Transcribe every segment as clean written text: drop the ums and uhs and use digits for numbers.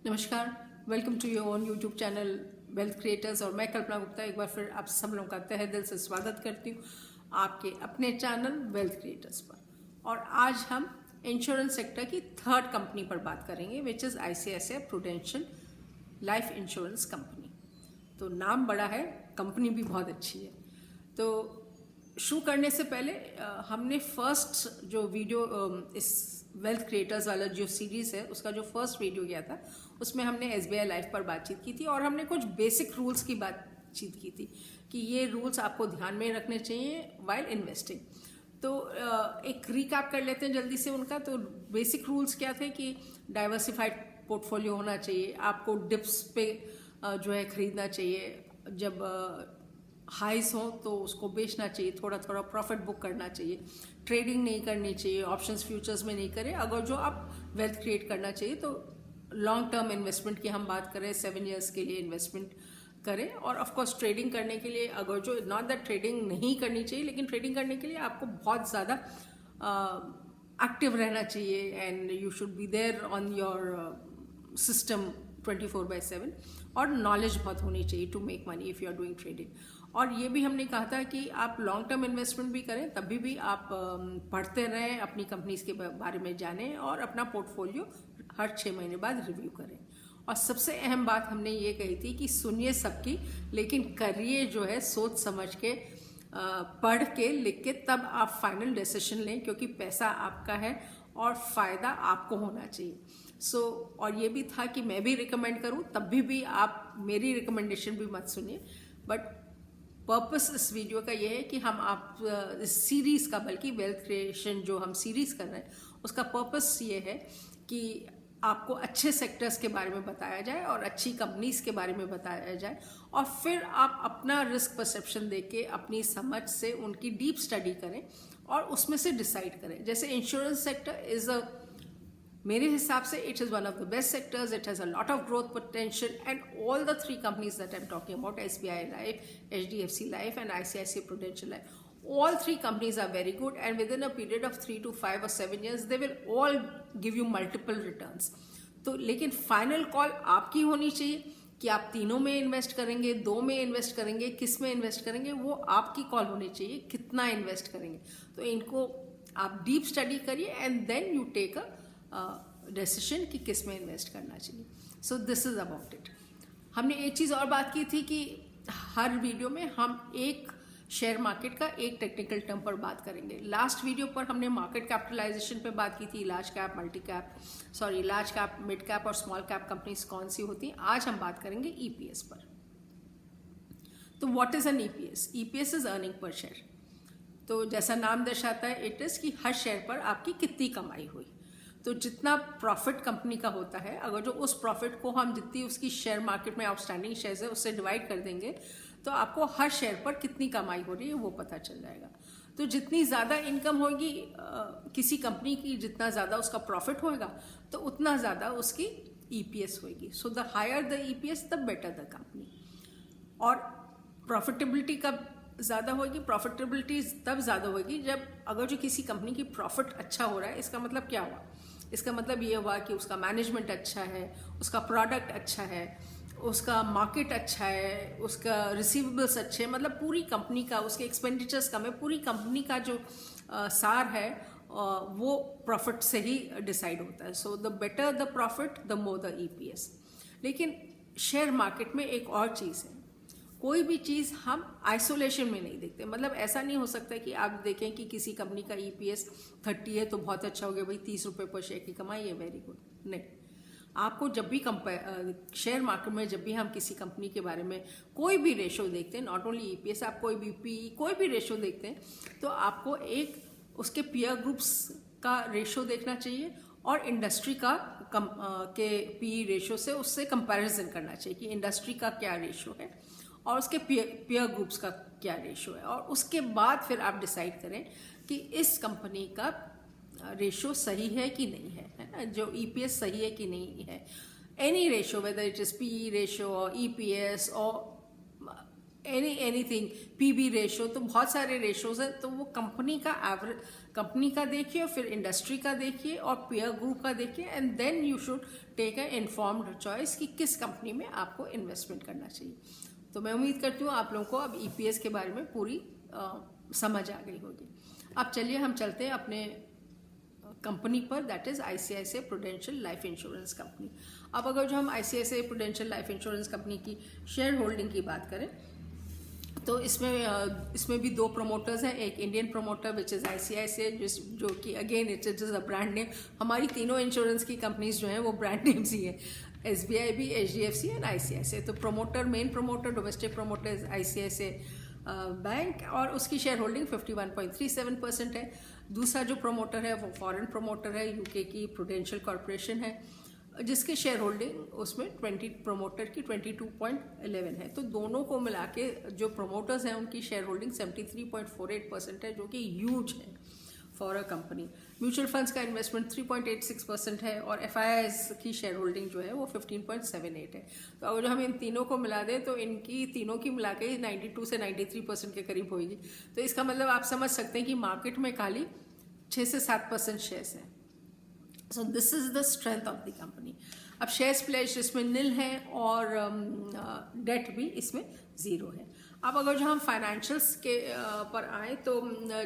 नमस्कार, welcome to your own YouTube channel Wealth Creators. और मैं कल्पना गुप्ता एक बार फिर आप सब लोगों का तहे दिल से स्वागत करती हूँ आपके अपने चैनल वेल्थ क्रिएटर्स पर। और आज हम इंश्योरेंस सेक्टर की थर्ड कंपनी पर बात करेंगे, which is ICICI prudential life insurance company. तो नाम बड़ा है, कंपनी भी बहुत अच्छी है। तो शुरू करने से पहले हमने फर्स्ट जो वीडियो इस वेल्थ क्रिएटर्स वाला जो सीरीज़ है उसका जो फर्स्ट वीडियो गया था उसमें हमने SBI लाइफ पर बातचीत की थी और हमने कुछ बेसिक रूल्स की बातचीत की थी कि ये रूल्स आपको ध्यान में रखने चाहिए वाइल इन्वेस्टिंग। तो एक रिकैप कर लेते हैं जल्दी से उनका। तो बेसिक रूल्स क्या थे कि डाइवर्सिफाइड पोर्टफोलियो होना चाहिए, आपको डिप्स पे जो है खरीदना चाहिए, जब हाइस हो तो उसको बेचना चाहिए, थोड़ा थोड़ा प्रॉफिट बुक करना चाहिए, ट्रेडिंग नहीं करनी चाहिए, ऑप्शंस फ्यूचर्स में नहीं करें। अगर जो आप वेल्थ क्रिएट करना चाहिए तो लॉन्ग टर्म इन्वेस्टमेंट की हम बात करें, 7 ईयर्स के लिए इन्वेस्टमेंट करें। और ऑफ कोर्स ट्रेडिंग करने के लिए अगर जो नॉट दैट ट्रेडिंग नहीं करनी चाहिए, लेकिन ट्रेडिंग करने के लिए आपको बहुत ज़्यादा एक्टिव रहना चाहिए and you should be there on your system 24/7। और नॉलेज बहुत होनी चाहिए to make money if you are doing trading. और ये भी हमने कहा था कि आप लॉन्ग टर्म इन्वेस्टमेंट भी करें, तभी भी आप पढ़ते रहें, अपनी कंपनीज के बारे में जानें और अपना पोर्टफोलियो हर 6 महीने बाद रिव्यू करें। और सबसे अहम बात हमने ये कही थी कि सुनिए सबकी, लेकिन करिए जो है सोच समझ के, पढ़ के, लिख के, तब आप फाइनल डिसीजन लें, क्योंकि पैसा आपका है और फ़ायदा आपको होना चाहिए। और ये भी था कि मैं भी रिकमेंड करूं, तब भी आप मेरी रिकमेंडेशन भी मत सुनिए। बट पर्पस इस वीडियो का ये है कि हम आप इस सीरीज़ का, बल्कि वेल्थ क्रिएशन जो हम सीरीज़ कर रहे हैं उसका पर्पस ये है कि आपको अच्छे सेक्टर्स के बारे में बताया जाए और अच्छी कंपनीज के बारे में बताया जाए, और फिर आप अपना रिस्क परसेप्शन देके अपनी समझ से उनकी डीप स्टडी करें और उसमें से डिसाइड करें। जैसे इंश्योरेंस सेक्टर इज़ मेरे हिसाब से it is one of the best sectors, it has a lot of growth potential and all the 3 companies that I'm talking about, SBI Life, HDFC Life and ICICI Prudential Life, all 3 companies are very good and within a period of 3 to 5 or 7 years they will all give you multiple returns. तो लेकिन final call आपकी होनी चाहिए कि आप तीनों में invest करेंगे, 2 में इन्वेस्ट करेंगे, किस में इन्वेस्ट करेंगे, वो आपकी कॉल होनी चाहिए, कितना इन्वेस्ट करेंगे। तो इनको आप डीप स्टडी करिए and then you take a decision कि किस में इन्वेस्ट करना चाहिए। So this is about it. हमने एक चीज़ और बात की थी कि हर वीडियो में हम एक शेयर मार्केट का एक टेक्निकल टर्म पर बात करेंगे। लास्ट वीडियो पर हमने मार्केट कैपिटलाइजेशन पे बात की थी, लार्ज कैप, मिड कैप और स्मॉल कैप कंपनीज कौन सी होती हैं। आज हम बात करेंगे EPS पर। तो what is an EPS? EPS is earning per share. तो जैसा नाम दर्शाता है, इट इज़ कि हर शेयर पर आपकी कितनी कमाई हुई। तो जितना प्रॉफिट कंपनी का होता है, अगर जो उस प्रॉफिट को हम जितनी उसकी शेयर मार्केट में आउटस्टैंडिंग शेयर्स है उससे डिवाइड कर देंगे, तो आपको हर शेयर पर कितनी कमाई हो रही है वो पता चल जाएगा। तो जितनी ज़्यादा इनकम होगी किसी कंपनी की, जितना ज़्यादा उसका प्रॉफिट होगा, तो उतना ज़्यादा उसकी EPS होगी। So the higher the EPS the better the company. और प्रॉफिटेबिलिटी कब ज़्यादा होगी? प्रॉफिटेबिलिटी तब ज़्यादा होगी जब अगर जो किसी कंपनी की प्रॉफिट अच्छा हो रहा है। इसका मतलब क्या हुआ? इसका मतलब ये हुआ कि उसका मैनेजमेंट अच्छा है, उसका प्रोडक्ट अच्छा है, उसका मार्केट अच्छा है, उसका रिसीवेबल्स अच्छे हैं, मतलब पूरी कंपनी का, उसके एक्सपेंडिचर्स कम है, पूरी कंपनी का जो सार है वो प्रॉफिट से ही डिसाइड होता है। So the better the profit the more the EPS। लेकिन शेयर मार्केट में एक और चीज़ है, कोई भी चीज़ हम आइसोलेशन में नहीं देखते। मतलब ऐसा नहीं हो सकता कि आप देखें कि किसी कंपनी का EPS 30 है तो बहुत अच्छा हो गया भाई, 30 रुपये पर शेयर की कमाई है, वेरी गुड। नहीं, आपको जब भी शेयर मार्केट में जब भी हम किसी कंपनी के बारे में कोई भी रेशो देखते हैं, नॉट ओनली EPS, आप कोई भी PE कोई भी रेशो देखते हैं, तो आपको एक उसके पीयर ग्रुप्स का रेशो देखना चाहिए और इंडस्ट्री का के PE रेशो से उससे कंपैरिजन करना चाहिए कि इंडस्ट्री का क्या रेशो है और उसके पीयर ग्रुप्स का क्या रेशो है। और उसके बाद फिर आप डिसाइड करें कि इस कंपनी का रेशो सही है कि नहीं है ना, जो EPS सही है कि नहीं है। Any ratio, whether it is PE ratio और EPS और एनीथिंग, पीबी रेशो, तो बहुत सारे रेशोज हैं। तो वो कंपनी का एवरेज, कंपनी का देखिए, फिर इंडस्ट्री का देखिए और पीयर ग्रुप का देखिए, and then you should take a informed choice कि किस कंपनी में आपको इन्वेस्टमेंट करना चाहिए। तो मैं उम्मीद करती हूँ आप लोगों को अब ईपीएस के बारे में पूरी समझ आ गई होगी। अब चलिए हम चलते हैं अपने कंपनी पर, that is ICICI prudential life insurance company. अब अगर जो हम ICICI prudential life insurance company की शेयर होल्डिंग की बात करें तो इसमें भी दो प्रमोटर्स हैं। एक Indian promoter which is ICICI, जो कि again it is a brand name. हमारी तीनों इंश्योरेंस की कंपनीज जो हैं वो ब्रांड नेम्स ही हैं, एसबीआई भी, एचडीएफसी एंड आईसीआईसीआई। तो promoter, main promoter, domestic promoter is ICICI bank और उसकी शेयर होल्डिंग 51.37% है। दूसरा जो प्रमोटर है वो फॉरेन प्रमोटर है, यूके की प्रूडेंशियल कॉरपोरेशन है, जिसके शेयर होल्डिंग उसमें 20 प्रमोटर की 22.11 है। तो दोनों को मिला के जो प्रमोटर्स हैं उनकी शेयर होल्डिंग 73.48% है, जो कि ह्यूज है for a company. Mutual funds का इन्वेस्टमेंट 3.86% है और एफआईआईज की शेयर होल्डिंग जो है वो 15.78 है। तो अगर जो हम इन तीनों को मिला दें तो इनकी तीनों की मिला के 92 से 93% के करीब होगी। तो इसका मतलब आप समझ सकते हैं कि मार्केट में खाली 6 से 7% शेयर्स हैं। So this is the strength of the company. अब शेयर्स प्लेज इसमें नील है और डेट भी इसमें जीरो है। अब अगर जो हम फाइनेंशियल्स के पर आए तो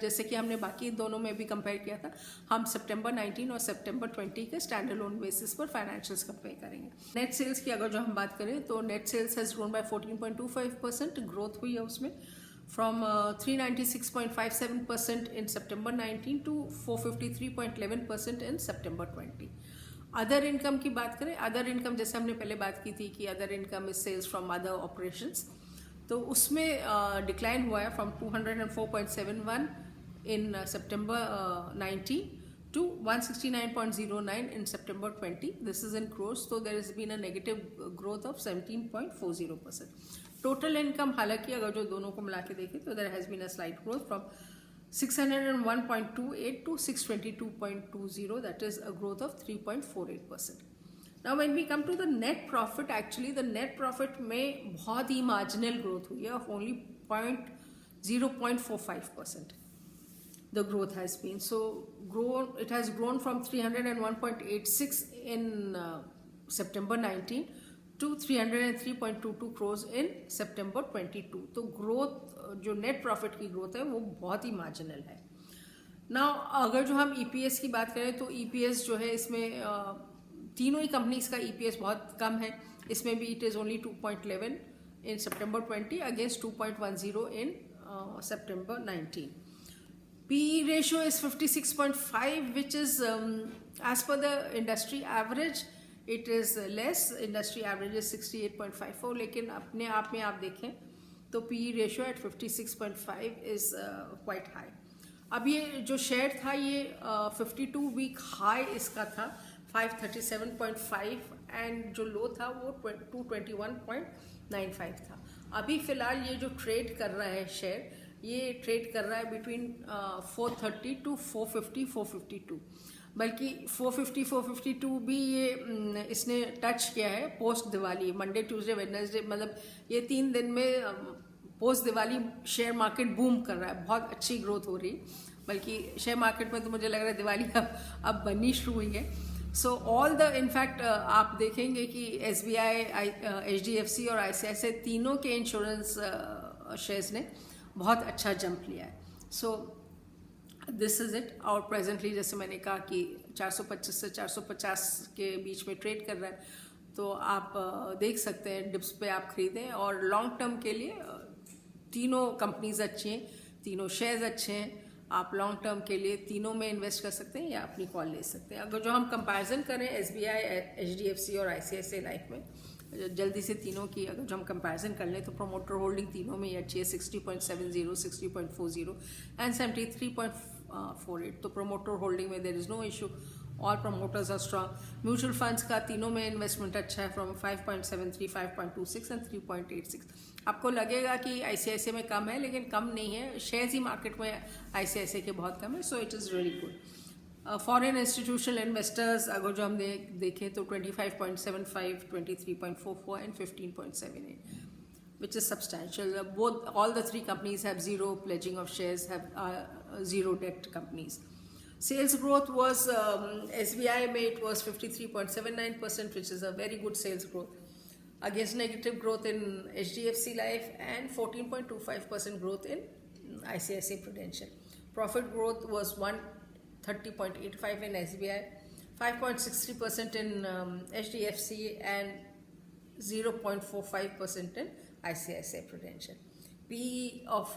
जैसे कि हमने बाकी दोनों में भी कंपेयर किया था, हम सितंबर 19 और सितंबर 20 के स्टैंड अलोन बेसिस पर फाइनेंशियल्स कंपेयर करेंगे। नेट सेल्स की अगर जो हम बात करें तो net sales has grown by 14.25%, growth हुई है उसमें from 396.57% in September 19 to 453.11% in September 20। Other income की बात करें, अदर इनकम जैसे हमने पहले बात की थी कि other income is sales from other operations, तो उसमें डिक्लाइन हुआ है from 204.71 in September 19 to 169.09 in September 20. This is in crores, so there has been a negative growth of 17.40%. Total income हालांकि अगर जो दोनों को मिला के देखें तो there has been a slight growth from 601.28 to 622.20, that is a growth of 3.48%. Now when we come to the net profit, actually the net profit में बहुत ही मार्जिनल ग्रोथ हुई है of only 0.45%. The growth has been it has grown from 301.86 in September 19 to 303.22 crores in September 22. तो growth जो net profit की growth है वो बहुत ही मार्जिनल है। नाउ अगर जो हम ईपीएस की बात करें तो ईपीएस जो है इसमें तीनों ही कंपनीज का ईपीएस बहुत कम है। इसमें भी it is only 2.11 in September 20 against 2.10 in September 19। PE ratio is 56.5, which is as per the industry average, it is less. Industry average is 68.54, लेकिन अपने आप में आप देखें तो PE ratio at 56.5 is quite high. अब ये जो शेयर था ये 52 वीक हाई इसका था 537.5 एंड जो लो था वो 221.95 था। अभी फिलहाल ये जो ट्रेड कर रहा है शेयर, ये ट्रेड कर रहा है बिटवीन 430 टू 450 452, बल्कि 450 452 भी ये इसने टच किया है post Diwali, Monday Tuesday Wednesday, मतलब ये 3 दिन में post Diwali share market boom कर रहा है, बहुत अच्छी ग्रोथ हो रही है। बल्कि शेयर मार्केट में तो मुझे लग रहा है दिवाली अब बननी शुरू हुई है। सो ऑल द इनफैक्ट आप देखेंगे कि एसबीआई, एचडीएफसी और आईसीआईसीआई तीनों के इंश्योरेंस शेयर्स ने बहुत अच्छा जंप लिया है। So this is it. और प्रेजेंटली जैसे मैंने कहा कि 425 से 450 के बीच में ट्रेड कर रहा है, तो आप देख सकते हैं डिप्स पे आप खरीदें। और लॉन्ग टर्म के लिए तीनों कंपनीज अच्छी हैं, तीनों शेयर्स अच्छे हैं, आप लॉन्ग टर्म के लिए तीनों में इन्वेस्ट कर सकते हैं या अपनी कॉल ले सकते हैं। अगर जो हम कंपैरिजन करें एसबीआई, एचडीएफसी और आईसीआईसीआई लाइफ में, जल्दी से तीनों की अगर जो हम कंपैरिजन कर लें तो प्रमोटर होल्डिंग तीनों में ही अच्छी है, 60.70, 60.40 एंड 73.48। तो प्रमोटर होल्डिंग में there is no issue, all promoters are strong. Mutual funds का तीनों में इन्वेस्टमेंट अच्छा है, फ्रॉम 5.73, 5.26 एंड 3.86। आपको लगेगा कि आईसीआईसीआई में कम है, लेकिन कम नहीं है, शेयर्स ही मार्केट में आईसीआईसीआई के बहुत कम है, so it is really good. Foreign institutional investors अगर जो हम देखें तो 25.75, 23.44 and 15.78। which is substantial. All the three companies have zero pledging of shares, have zero debt companies. Sales growth was SBI में it was 53.79%, which is a very good sales growth, against negative growth in HDFC Life and 14.25% growth in ICICI Prudential. Profit growth was 130.85 in SBI, 5.63% in HDFC and 0.45% in ICICI Prudential. PE of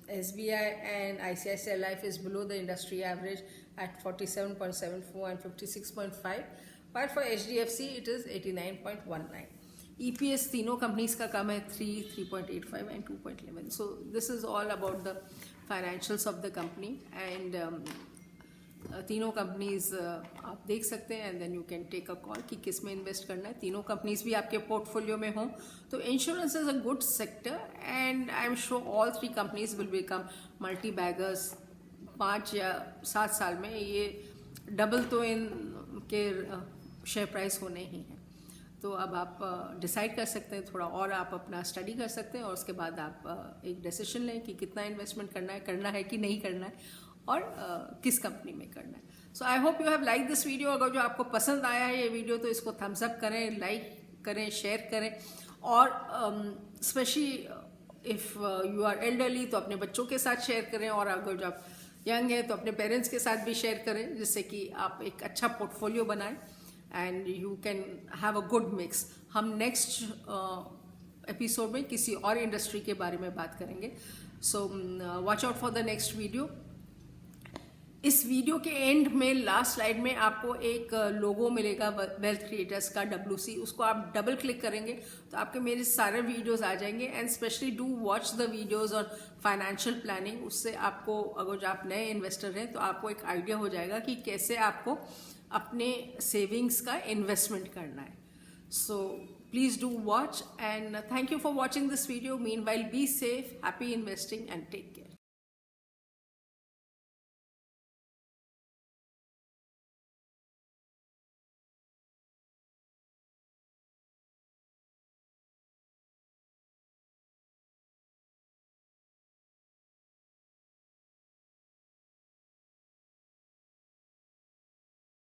SBI and ICICI Life is below the industry average at 47.74 and 56.5, while for HDFC it is 89.19. EPS तीनों companies का कम है 3.85 and 2.11. So this is all about the financials of the company and तीनों companies आप देख सकते हैं and then you can take a call कि किस में इन्वेस्ट करना है. तीनों कंपनीज भी आपके पोर्टफोलियो में हों तो insurance is a good sector and I am sure all three companies will become multi beggars. 5 या 7 साल में ये डबल तो इनके शेयर प्राइस होने ही हैं. तो अब आप डिसाइड कर सकते हैं, थोड़ा और आप अपना स्टडी कर सकते हैं और उसके बाद आप एक डिसीजन लें कि कितना इन्वेस्टमेंट करना है कि नहीं करना है और किस कंपनी में करना है. So I hope you have like this video. अगर जो आपको पसंद आया है ये वीडियो तो इसको थम्स अप करें, लाइक करें, शेयर करें और specially if you are elderly तो अपने बच्चों के साथ शेयर करें और अगर जो आप यंग है तो अपने पेरेंट्स के साथ भी शेयर करें जिससे कि आप एक अच्छा पोर्टफोलियो बनाएं and you can have a good mix. हम नेक्स्ट एपिसोड में किसी और इंडस्ट्री के बारे में बात करेंगे. So watch out for the next video. इस वीडियो के एंड में लास्ट स्लाइड में आपको एक लोगो मिलेगा वेल्थ क्रिएटर्स का WC. उसको आप डबल क्लिक करेंगे तो आपके मेरे सारे वीडियोस आ जाएंगे and specially do watch the videos on financial planning. उससे आपको अगर जो आप नए इन्वेस्टर हैं तो आपको एक आइडिया हो जाएगा कि कैसे आपको अपने सेविंग्स का इन्वेस्टमेंट करना है. So please do watch and thank you for watching this video. Meanwhile be safe, happy investing and take care.